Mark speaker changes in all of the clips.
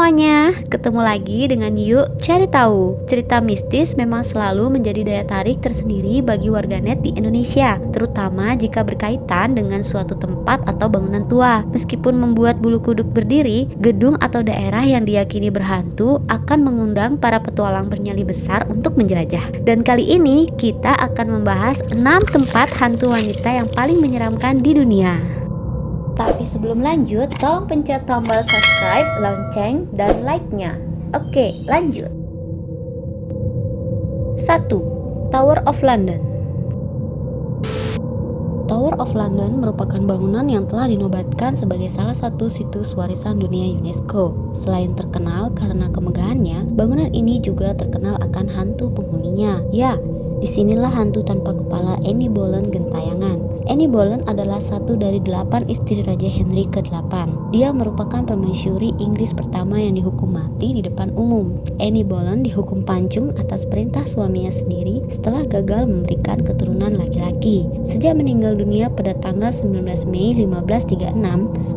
Speaker 1: semuanya, ketemu lagi dengan Yuk Cari Tahu. Cerita mistis memang selalu menjadi daya tarik tersendiri bagi warganet di Indonesia, terutama jika berkaitan dengan suatu tempat atau bangunan tua. Meskipun membuat bulu kuduk berdiri, gedung atau daerah yang diyakini berhantu akan mengundang para petualang bernyali besar untuk menjelajah. Dan kali ini kita akan membahas 6 tempat hantu wanita yang paling menyeramkan di dunia. Tapi sebelum lanjut, tolong pencet tombol subscribe, lonceng, dan like-nya. Oke, lanjut. 1. Tower of London. Tower of London merupakan bangunan yang telah dinobatkan sebagai salah satu situs warisan dunia UNESCO. Selain terkenal karena kemegahannya, bangunan ini juga terkenal akan hantu penghuninya. Ya, disinilah hantu tanpa kepala Anne Boleyn gentayangan. Anne Boleyn adalah satu dari 8 istri Raja Henry ke-8. Dia merupakan permaisuri Inggris pertama yang dihukum mati di depan umum. Anne Boleyn dihukum pancung atas perintah suaminya sendiri setelah gagal memberikan keturunan laki-laki. Sejak meninggal dunia pada tanggal 19 Mei 1536,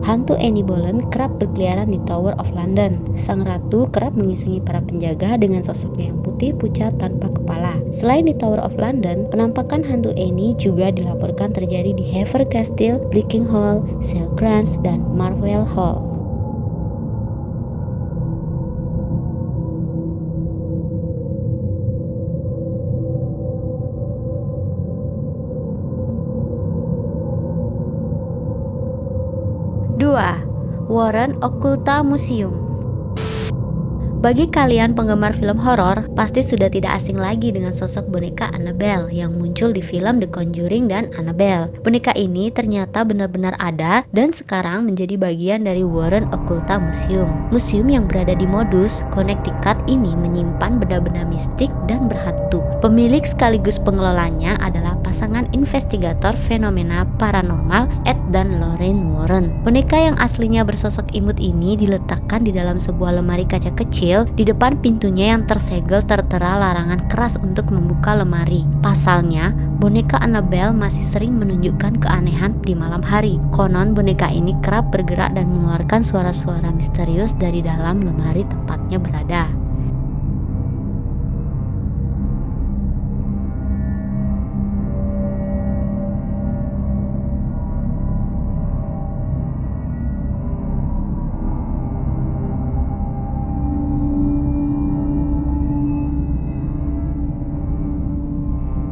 Speaker 1: hantu Anne Boleyn kerap berkeliaran di Tower of London. Sang ratu kerap mengisengi para penjaga dengan sosoknya yang putih pucat tanpa kepala. Selain di Tower of London, penampakan hantu Anne juga dilaporkan terjadi di Hever Castle, Blakenhall, Selkrans, dan Marwell Hall. Dua, Warren Occulta Museum. Bagi kalian penggemar film horor, pasti sudah tidak asing lagi dengan sosok boneka Annabelle yang muncul di film The Conjuring dan Annabelle. Boneka ini ternyata benar-benar ada dan sekarang menjadi bagian dari Warren Occulta Museum. Museum yang berada di Modus, Connecticut ini menyimpan benda-benda mistik dan berhantu. Pemilik sekaligus pengelolanya adalah pasangan investigator fenomena paranormal Ed dan Lorraine Warren. Boneka yang aslinya bersosok imut ini diletakkan di dalam sebuah lemari kaca kecil di depan pintunya yang tersegel tertera larangan keras untuk membuka lemari. Pasalnya, boneka Annabelle masih sering menunjukkan keanehan di malam hari. Konon boneka ini kerap bergerak dan mengeluarkan suara-suara misterius dari dalam lemari tempatnya berada.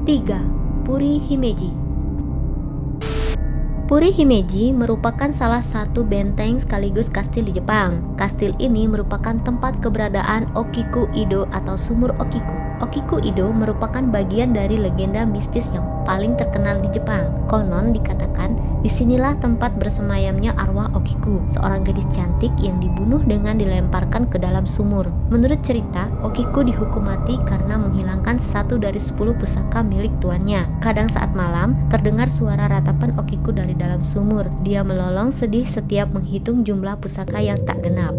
Speaker 1: Tiga, Puri Himeji. Puri Himeji merupakan salah satu benteng sekaligus kastil di Jepang. Kastil ini merupakan tempat keberadaan Okiku-Ido atau sumur Okiku. Okiku-Ido merupakan bagian dari legenda mistis yang paling terkenal di Jepang. Konon dikatakan, disinilah tempat bersemayamnya arwah Okiku, seorang gadis cantik yang dibunuh dengan dilemparkan ke dalam sumur. Menurut cerita, Okiku dihukum mati karena menghilangkan 1 dari 10 pusaka milik tuannya. Kadang saat malam, terdengar suara ratapan Okiku dari dalam sumur. Dia melolong sedih setiap menghitung jumlah pusaka yang tak genap.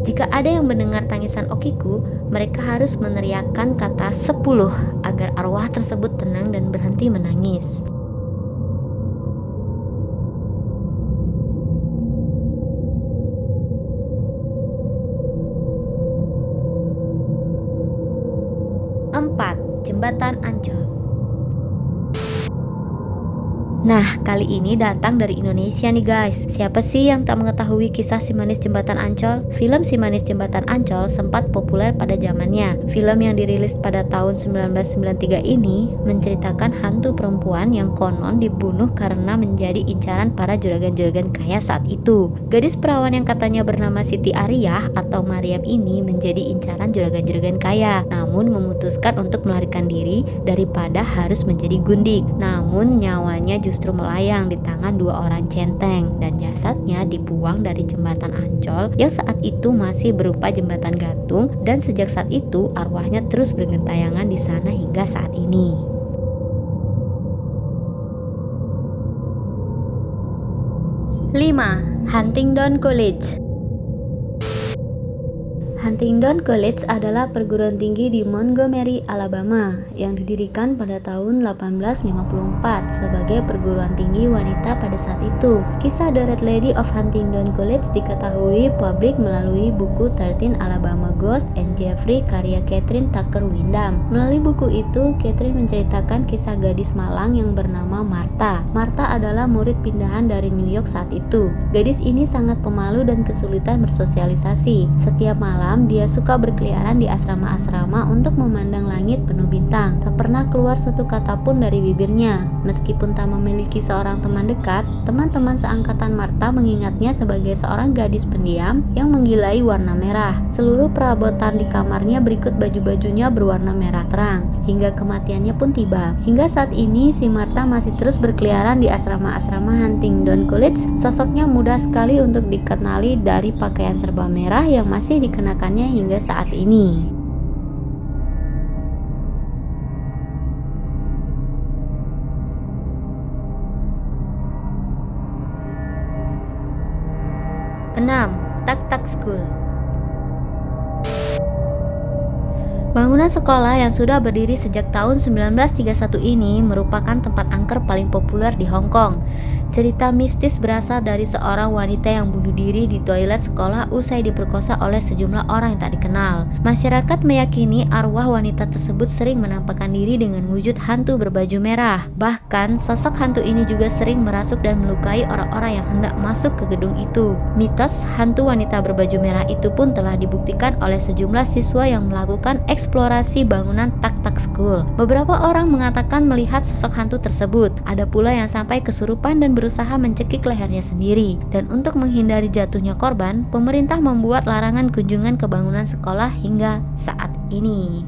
Speaker 1: Jika ada yang mendengar tangisan Okiku, mereka harus meneriakkan kata 10 agar arwah tersebut tenang dan berhenti menangis. Empat, Jembatan Ancol. Nah, kali ini datang dari Indonesia nih guys. Siapa sih yang tak mengetahui kisah Si Manis Jembatan Ancol? Film Si Manis Jembatan Ancol sempat populer pada zamannya. Film yang dirilis pada tahun 1993 ini menceritakan hantu perempuan yang konon dibunuh karena menjadi incaran para juragan-juragan kaya saat itu. Gadis perawan yang katanya bernama Siti Ariyah atau Mariam ini menjadi incaran juragan-juragan kaya, namun memutuskan untuk melarikan diri daripada harus menjadi gundik. Namun nyawanya justru melayang di tangan 2 orang centeng dan jasadnya dibuang dari jembatan Ancol yang saat itu masih berupa jembatan gantung, dan sejak saat itu arwahnya terus bergentayangan di sana hingga saat ini. 5. Huntingdon College. Huntingdon College adalah perguruan tinggi di Montgomery, Alabama yang didirikan pada tahun 1854 sebagai perguruan tinggi wanita pada saat itu. Kisah The Red Lady of Huntingdon College diketahui publik melalui buku 13 Alabama Ghost and Jeffrey karya Catherine Tucker Windham. Melalui buku itu, Catherine menceritakan kisah gadis malang yang bernama Martha. Martha adalah murid pindahan dari New York saat itu. Gadis ini sangat pemalu dan kesulitan bersosialisasi. Setiap malam dia suka berkeliaran di asrama-asrama untuk memandang langit penuh bintang. Tak pernah keluar satu kata pun dari bibirnya. Meskipun tak memiliki seorang teman dekat, teman-teman seangkatan Martha mengingatnya sebagai seorang gadis pendiam yang menggilai warna merah. Seluruh perabotan di kamarnya berikut baju-bajunya berwarna merah terang. Hingga kematiannya pun tiba. Hingga saat ini si Martha masih terus berkeliaran di asrama-asrama Huntingdon College. Sosoknya mudah sekali untuk dikenali dari pakaian serba merah yang masih dikenakannya hingga saat ini. Enam, Tak-Tak School. Bangunan sekolah yang sudah berdiri sejak tahun 1931 ini merupakan tempat angker paling populer di Hong Kong. Cerita mistis berasal dari seorang wanita yang bunuh diri di toilet sekolah usai diperkosa oleh sejumlah orang yang tak dikenal. Masyarakat meyakini arwah wanita tersebut sering menampakkan diri dengan wujud hantu berbaju merah. Bahkan, sosok hantu ini juga sering merasuk dan melukai orang-orang yang hendak masuk ke gedung itu. Mitos hantu wanita berbaju merah itu pun telah dibuktikan oleh sejumlah siswa yang melakukan eksplorasi bangunan Tak-Tak School. Beberapa orang mengatakan melihat sosok hantu tersebut. Ada pula yang sampai kesurupan dan berusaha mencekik lehernya sendiri. Dan untuk menghindari jatuhnya korban, pemerintah membuat larangan kunjungan ke bangunan sekolah hingga saat ini.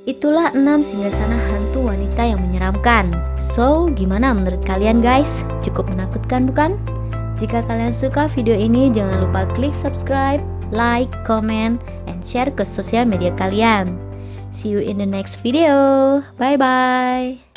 Speaker 1: Itulah 6 singgasana hantu wanita yang menyeramkan. So, gimana menurut kalian guys? Cukup menakutkan bukan? Jika kalian suka video ini, jangan lupa klik subscribe, like, comment, and share ke sosial media kalian. See you in the next video. Bye-bye.